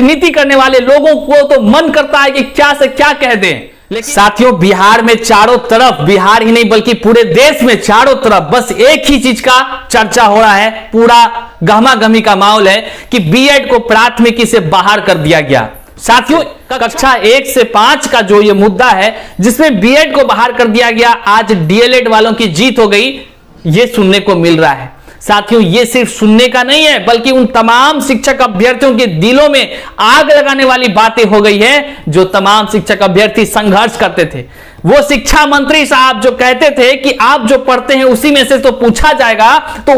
कूटनीति करने वाले लोगों को तो मन करता है कि क्या से क्या कह दें। लेकिन साथियों, बिहार में चारों तरफ, बिहार ही नहीं बल्कि पूरे देश में चारों तरफ बस एक ही चीज का चर्चा हो रहा है, पूरा गहमा गहमी का माहौल है कि बीएड को प्राथमिकी से बाहर कर दिया गया। साथियों, कक्षा 1 से 5 का जो ये मुद्दा है जिसमें बीएड को बाहर कर दिया गया, आज डीएलएड वालों की जीत हो गई, ये सुनने को मिल रहा है। साथियों, ये सिर्फ सुनने का नहीं है बल्कि उन तमाम शिक्षक अभ्यर्थियों के दिलों में आग लगाने वाली बातें हो गई है जो तमाम शिक्षक अभ्यर्थी संघर्ष करते थे। वो शिक्षा मंत्री साहब जो कहते थे कि आप जो पढ़ते हैं उसी में से तो पूछा जाएगा, तो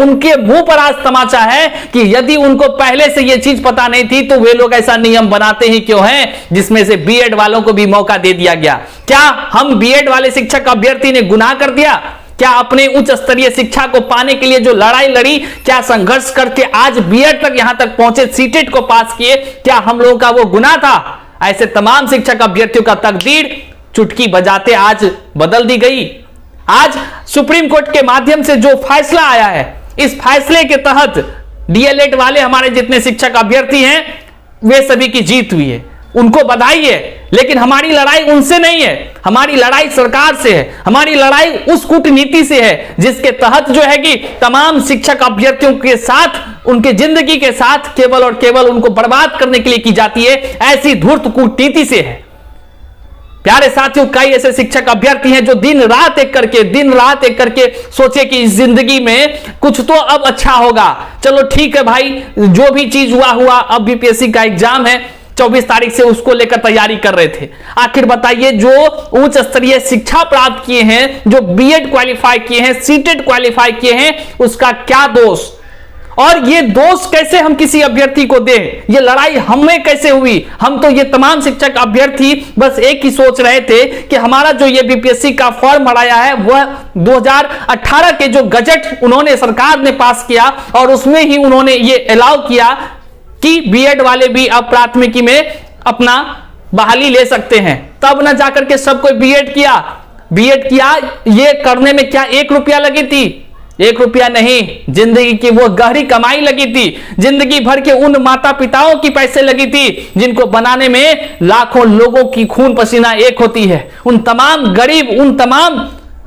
उनके मुंह पर आज तमाचा है कि यदि उनको पहले से ये चीज पता नहीं थी तो वे लोग ऐसा नियम बनाते ही क्यों हैं जिसमें से बीएड वालों को भी मौका दे दिया गया। क्या हम बीएड वाले शिक्षक अभ्यर्थी ने गुनाह कर दिया? क्या अपने उच्च स्तरीय शिक्षा को पाने के लिए जो लड़ाई लड़ी, क्या संघर्ष करके आज बीएड तक यहां तक पहुंचे, सीटेट को पास किए, क्या हम लोगों का वो गुनाह था? ऐसे तमाम शिक्षक अभ्यर्थियों का तकदीर चुटकी बजाते आज बदल दी गई। आज सुप्रीम कोर्ट के माध्यम से जो फैसला आया है, इस फैसले के तहत डीएलएड वाले हमारे जितने शिक्षक अभ्यर्थी हैं वे सभी की जीत हुई है, उनको बधाई है। लेकिन हमारी लड़ाई उनसे नहीं है, हमारी लड़ाई सरकार से है, हमारी लड़ाई उस कूटनीति से है जिसके तहत जो है कि तमाम शिक्षक अभ्यर्थियों के साथ, उनके जिंदगी के साथ केवल और केवल उनको बर्बाद करने के लिए की जाती है, ऐसी धूर्त कूटनीति से है। प्यारे साथियों, कई ऐसे शिक्षक अभ्यर्थी हैं जो दिन रात एक करके सोचे कि इस जिंदगी में कुछ तो अब अच्छा होगा। चलो ठीक है भाई, जो भी चीज हुआ, अब बीपीएससी का एग्जाम है, 24 तारीख से उसको लेकर तैयारी कर रहे थे। आखिर बताइए, जो उच्च स्तरीय शिक्षा प्राप्त किए हैं, जो बीएड क्वालिफाई किए हैं, सीटेट क्वालिफाई किए हैं, उसका क्या दोष? और ये दोष कैसे हम किसी अभ्यर्थी को दें? ये लड़ाई हमें कैसे हुई? हम तो ये तमाम शिक्षक अभ्यर्थी बस एक ही सोच रहे थे कि हमारा जो ये बीपीएससी का फॉर्म भराया है वह 2018 के जो गजट उन्होंने सरकार ने पास किया और उसमें ही उन्होंने ये अलाउ किया कि बीएड वाले भी अब प्राथमिकी में अपना बहाली ले सकते हैं। तब ना जाकर के सब कोई बीएड किया। ये करने में क्या 1 रुपया लगी थी? 1 रुपया नहीं, जिंदगी की वो गहरी कमाई लगी थी, जिंदगी भर के उन माता पिताओं की पैसे लगी थी जिनको बनाने में लाखों लोगों की खून पसीना एक होती है। उन तमाम गरीब, उन तमाम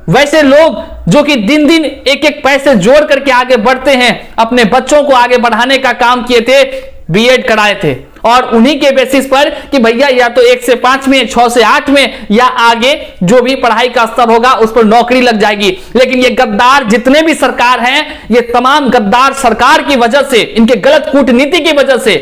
वैसे लोग जो कि दिन दिन एक एक पैसे जोड़ करके आगे बढ़ते हैं, अपने बच्चों को आगे बढ़ाने का काम किए थे, बीएड कराए थे, और उन्हीं के बेसिस पर कि भैया या तो 1 से 5 में, 6 से 8 में, या आगे जो भी पढ़ाई का स्तर होगा उस पर नौकरी लग जाएगी। लेकिन ये गद्दार जितने भी सरकार हैं, ये तमाम गद्दार सरकार की वजह से, इनके गलत कूटनीति की वजह से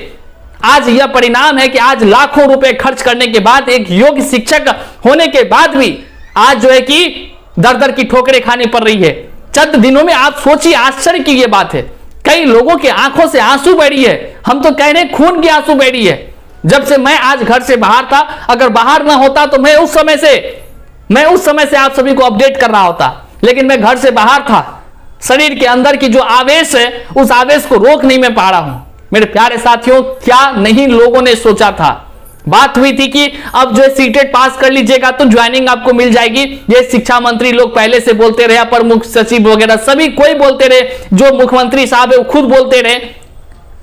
आज यह परिणाम है कि आज लाखों रुपए खर्च करने के बाद, एक योग्य शिक्षक होने के बाद भी आज जो है कि दर दर की ठोकरें खानी पड़ रही है। चंद दिनों में आप सोचिए, आश्चर्य की यह बात है, कई लोगों के आंखों से आंसू बह रही है, हम तो कह रहे हैं खून की आंसू बह रही है। जब से मैं आज घर से बाहर था, अगर बाहर ना होता तो मैं उस समय से आप सभी को अपडेट कर रहा होता, लेकिन मैं घर से बाहर था। शरीर के अंदर की जो आवेश है, उस आवेश को रोक नहीं मैं पा रहा हूं। मेरे प्यारे साथियों, क्या नहीं लोगों ने सोचा था। बात हुई थी कि अब जो सीटेट पास कर लीजिएगा तो ज्वाइनिंग आपको मिल जाएगी। ये शिक्षा मंत्री लोग पहले से बोलते रहे, अपर मुख्य सचिव वगैरह सभी कोई बोलते रहे, जो मुख्यमंत्री साहब है वो खुद बोलते रहे।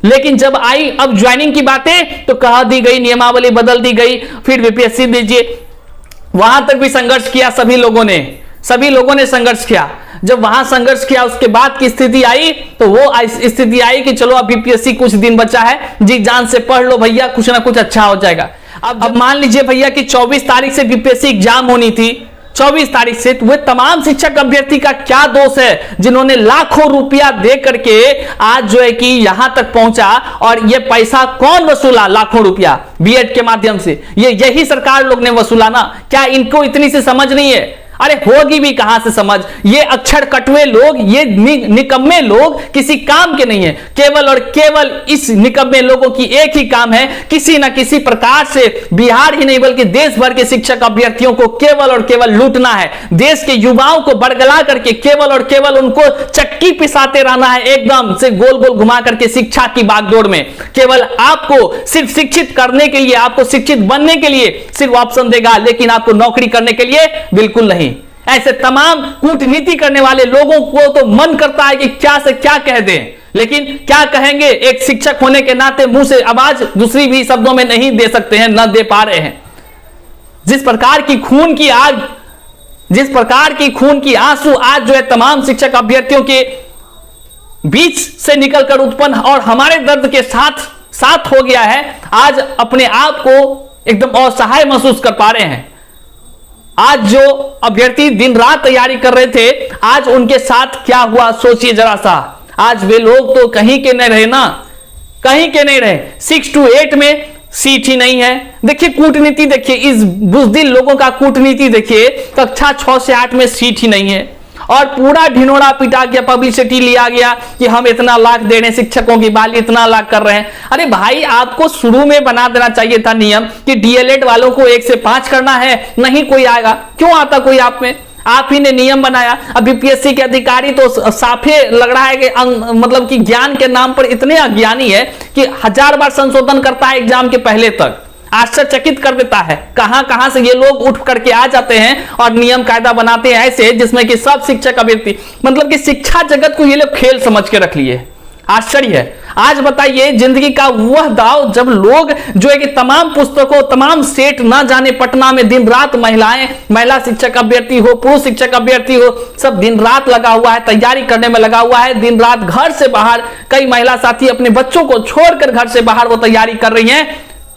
लेकिन जब आई अब ज्वाइनिंग की बातें तो कहा दी गई, नियमावली बदल दी गई, फिर बीपीएससी दीजिए। वहां तक भी संघर्ष किया सभी लोगों ने संघर्ष किया। जब वहां संघर्ष किया उसके बाद की स्थिति आई तो वो स्थिति आई कि चलो अब बीपीएससी कुछ दिन बचा है, जी जान से पढ़ लो भैया, कुछ ना कुछ अच्छा हो जाएगा। अब मान लीजिए भैया कि 24 तारीख से बीपीएससी एग्जाम होनी थी, 24 तारीख से, तो वे तमाम शिक्षक अभ्यर्थी का क्या दोष है जिन्होंने लाखों रुपया दे करके आज जो है कि यहां तक पहुंचा। और ये पैसा कौन वसूला? लाखों रुपया बीएड के माध्यम से यही सरकार लोग ने वसूला ना। क्या इनको इतनी सी समझ नहीं है? अरे होगी भी कहां से समझ। ये अक्षर कटवे लोग, ये निकम्मे लोग किसी काम के नहीं है। केवल और केवल इस निकम्मे लोगों की एक ही काम है, किसी ना किसी प्रकार से बिहार ही नहीं बल्कि देश भर के शिक्षक अभ्यर्थियों को केवल और केवल लूटना है। देश के युवाओं को बरगला करके केवल और केवल उनको चक्की पिसाते रहना है, एकदम से गोल गोल घुमा करके शिक्षा की बागडोर में। केवल आपको सिर्फ शिक्षित करने के लिए, आपको शिक्षित बनने के लिए सिर्फ ऑप्शन देगा, लेकिन आपको नौकरी करने के लिए बिल्कुल नहीं। ऐसे तमाम कूटनीति करने वाले लोगों को तो मन करता है कि क्या से क्या कह दें, लेकिन क्या कहेंगे, एक शिक्षक होने के नाते मुंह से आवाज दूसरी भी शब्दों में नहीं दे सकते हैं, न दे पा रहे हैं। जिस प्रकार की खून की आग, जिस प्रकार की खून की आंसू आज जो है तमाम शिक्षक अभ्यर्थियों के बीच से निकलकर उत्पन्न और हमारे दर्द के साथ साथ हो गया है, आज अपने आप को एकदम असहाय महसूस कर पा रहे हैं। आज जो अभ्यर्थी दिन रात तैयारी कर रहे थे, आज उनके साथ क्या हुआ सोचिए जरा सा। आज वे लोग तो कहीं के नहीं रहे ना, कहीं के नहीं रहे। 6 to 8 में सीट ही नहीं है। देखिए कूटनीति, देखिए इस बुज़दिल लोगों का कूटनीति देखिए, कक्षा 6 से 8 में सीट ही नहीं है और पूरा ढिनोरा पिटा गया, पब्लिसिटी लिया गया कि हम इतना लाख दे रहे हैं, शिक्षकों की बाली इतना लाख कर रहे हैं। अरे भाई, आपको शुरू में बना देना चाहिए था नियम कि डीएलएड वालों को 1 से 5 करना है, नहीं कोई आएगा। क्यों आता कोई आप में? आप ही ने नियम बनाया। अब बीपीएससी के अधिकारी तो साफे लग रहा है कि मतलब कि ज्ञान के नाम पर इतने अज्ञानी है कि 1000 बार संशोधन करता है एग्जाम के पहले तक। आश्चर्यचकित कर देता है, कहां कहां से ये लोग उठ करके आ जाते हैं और नियम कायदा बनाते हैं ऐसे जिसमें कि सब शिक्षक अभ्यर्थी, मतलब कि शिक्षा जगत को ये लोग खेल समझ के रख लिए। आश्चर्य है। आज बताइए, जिंदगी का वह दाव जब लोग जो है कि तमाम पुस्तकों, तमाम सेट ना जाने पटना में दिन रात महिलाएं, महिला शिक्षक अभ्यर्थी हो, पुरुष शिक्षक अभ्यर्थी हो, सब दिन रात लगा हुआ है, तैयारी करने में लगा हुआ है। दिन रात घर से बाहर कई महिला साथी अपने बच्चों को छोड़कर घर से बाहर वो तैयारी कर रही हैं,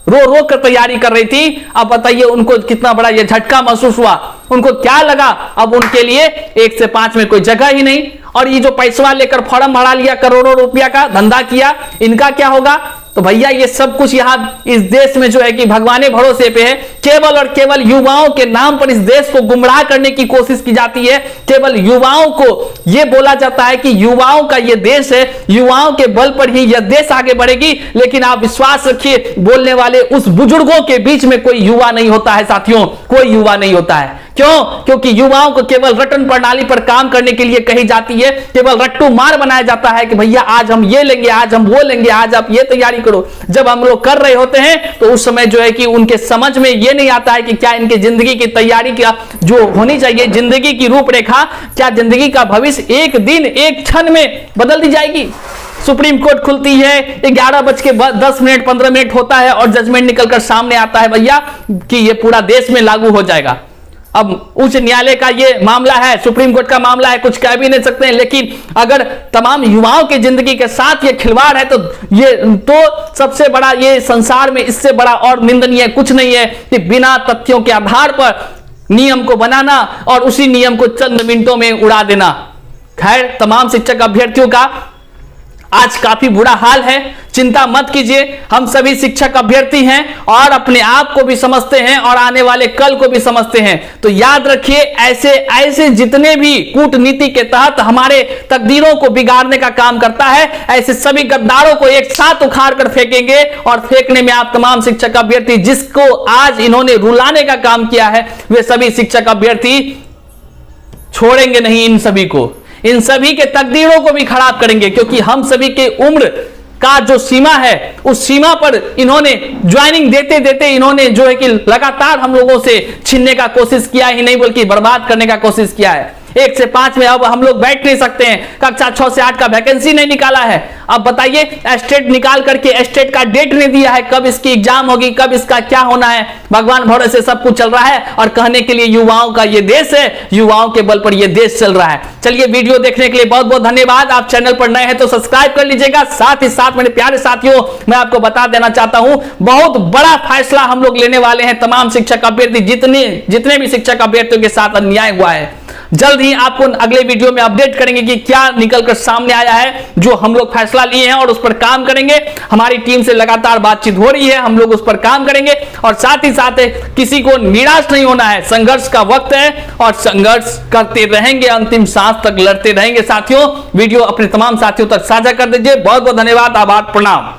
रो रो कर तैयारी कर रही थी। अब बताइए उनको कितना बड़ा ये झटका महसूस हुआ, उनको क्या लगा। अब उनके लिए 1 से 5 में कोई जगह ही नहीं। और ये जो पैसा लेकर फॉर्म भरा लिया, करोड़ों रुपया का धंधा किया, इनका क्या होगा? तो भैया ये सब कुछ यहां इस देश में जो है कि भगवाने भरोसे पे है। केवल और केवल युवाओं के नाम पर इस देश को गुमराह करने की कोशिश की जाती है। केवल युवाओं को यह बोला जाता है कि युवाओं का यह देश है, युवाओं के बल पर ही यह देश आगे बढ़ेगी। लेकिन आप विश्वास रखिए, बोलने वाले उस बुजुर्गों के बीच में कोई युवा नहीं होता है साथियों, कोई युवा नहीं होता है। क्यों? क्योंकि युवाओं को केवल रटन प्रणाली पर काम करने के लिए कही जाती है, केवल रट्टू मार बनाया जाता है कि भैया आज हम ये लेंगे, आज हम वो लेंगे, आज आप ये तैयारी करो। जब हम लोग कर रहे होते हैं तो उस समय जो है कि उनके समझ में ये नहीं आता है कि क्या इनके जिंदगी की तैयारी क्या जो होनी चाहिए, जिंदगी की रूपरेखा, क्या जिंदगी का भविष्य एक दिन एक क्षण में बदल दी जाएगी। सुप्रीम कोर्ट खुलती है, 11:10 15 मिनट होता है और जजमेंट निकलकर सामने आता है भैया कि ये पूरा देश में लागू हो जाएगा। अब उच्च न्यायालय का ये मामला है, सुप्रीम कोर्ट का मामला है, कुछ कह भी नहीं सकते हैं। लेकिन अगर तमाम युवाओं की जिंदगी के साथ ये खिलवाड़ है तो ये तो सबसे बड़ा, ये संसार में इससे बड़ा और निंदनीय कुछ नहीं है कि बिना तथ्यों के आधार पर नियम को बनाना और उसी नियम को चंद मिनटों में उड़ा देना। खैर, तमाम शिक्षक अभ्यर्थियों का आज काफी बुरा हाल है। चिंता मत कीजिए, हम सभी शिक्षक अभ्यर्थी हैं और अपने आप को भी समझते हैं और आने वाले कल को भी समझते हैं। तो याद रखिए, ऐसे ऐसे जितने भी कूटनीति के तहत हमारे तकदीरों को बिगाड़ने का काम करता है, ऐसे सभी गद्दारों को एक साथ उखाड़ कर फेंकेंगे। और फेंकने में आप तमाम शिक्षक अभ्यर्थी जिसको आज इन्होंने रुलाने का काम किया है, वे सभी शिक्षक अभ्यर्थी छोड़ेंगे नहीं। इन सभी को, इन सभी के तकदीरों को भी खराब करेंगे, क्योंकि हम सभी के उम्र का जो सीमा है, उस सीमा पर इन्होंने ज्वाइनिंग देते देते इन्होंने जो है कि लगातार हम लोगों से छीनने का कोशिश किया ही नहीं, बल्कि बर्बाद करने का कोशिश किया है। 1 से 5 में अब हम लोग बैठ नहीं सकते हैं, कक्षा 6 से 8 का वैकेंसी नहीं निकाला है। अब बताइए, स्टेट निकाल करके स्टेट का डेट नहीं दिया है, कब इसकी एग्जाम होगी, कब इसका क्या होना है। भगवान भरोसे सब कुछ चल रहा है और कहने के लिए युवाओं का ये देश है, युवाओं के बल पर ये देश चल रहा है। चलिए, वीडियो देखने के लिए बहुत बहुत धन्यवाद। आप चैनल पर नए हैं तो सब्सक्राइब कर लीजिएगा। साथ ही साथ मेरे प्यारे साथियों, मैं आपको बता देना चाहता हूं, बहुत बड़ा फैसला हम लोग लेने वाले हैं। तमाम शिक्षक अभ्यर्थी, जितने भी शिक्षक अभ्यर्थियों के साथ अन्याय हुआ है, जल्द ही आपको अगले वीडियो में अपडेट करेंगे कि क्या निकलकर सामने आया है। जो हम लोग फैसला लिए हैं और उस पर काम करेंगे। हमारी टीम से लगातार बातचीत हो रही है, हम लोग उस पर काम करेंगे। और साथ ही साथ किसी को निराश नहीं होना है, संघर्ष का वक्त है और संघर्ष करते रहेंगे, अंतिम सांस तक लड़ते रहेंगे। साथियों, वीडियो अपने तमाम साथियों तक साझा कर दीजिए। बहुत बहुत धन्यवाद, आभार, प्रणाम।